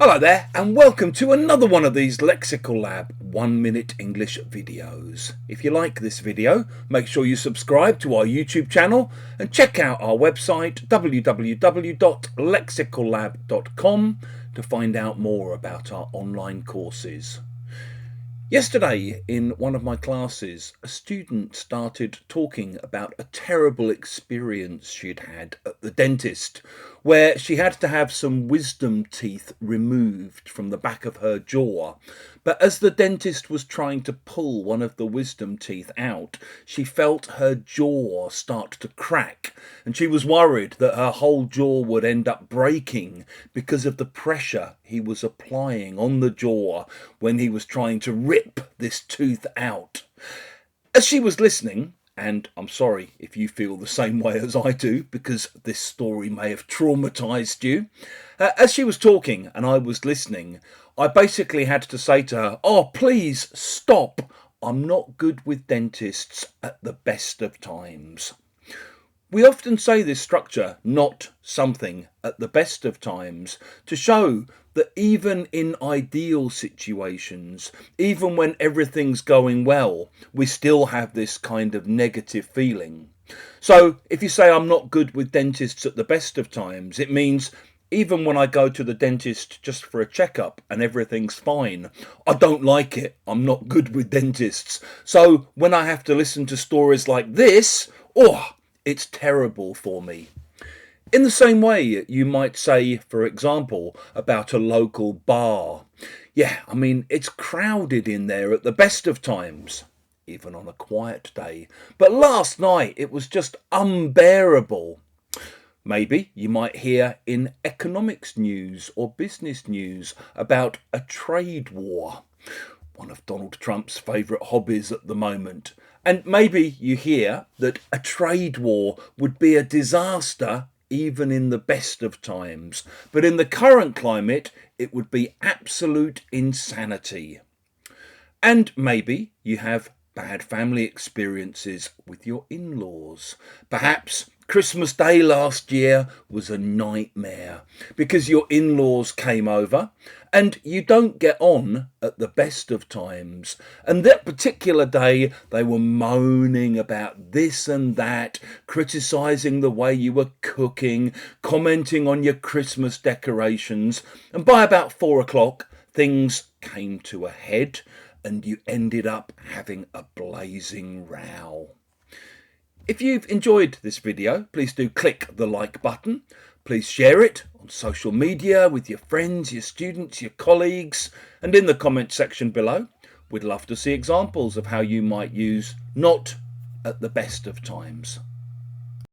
Hello there, and welcome to another one of these Lexical Lab 1 minute English videos. If you like this video, make sure you subscribe to our YouTube channel and check out our website www.lexicallab.com to find out more about our online courses. Yesterday, in one of my classes, a student started talking about a terrible experience she'd had at the dentist, where she had to have some wisdom teeth removed from the back of her jaw. But as the dentist was trying to pull one of the wisdom teeth out, she felt her jaw start to crack, and she was worried that her whole jaw would end up breaking because of the pressure he was applying on the jaw when he was trying to rip this tooth out. As she was listening, and I'm sorry if you feel the same way as I do, because this story may have traumatized you. As she was talking and I was listening, I basically had to say to her, "Oh, please stop. I'm not good with dentists at the best of times." We often say this structure, not something, at the best of times, to show that even in ideal situations, even when everything's going well, we still have this kind of negative feeling. So if you say I'm not good with dentists at the best of times, it means even when I go to the dentist just for a checkup and everything's fine, I don't like it. I'm not good with dentists. So when I have to listen to stories like this, it's terrible for me. In the same way, you might say, for example, about a local bar. It's crowded in there at the best of times, even on a quiet day. But last night it was just unbearable. Maybe you might hear in economics news or business news about a trade war, one of Donald Trump's favourite hobbies at the moment. And maybe you hear that a trade war would be a disaster even in the best of times. But in the current climate, it would be absolute insanity. And maybe you have bad family experiences with your in-laws. Perhaps Christmas Day last year was a nightmare because your in-laws came over and you don't get on at the best of times. And that particular day, they were moaning about this and that, criticising the way you were cooking, commenting on your Christmas decorations. And by about 4 o'clock, things came to a head and you ended up having a blazing row. If you've enjoyed this video, please do click the like button. Please share it on social media with your friends, your students, your colleagues, and in the comment section below. We'd love to see examples of how you might use not at the best of times.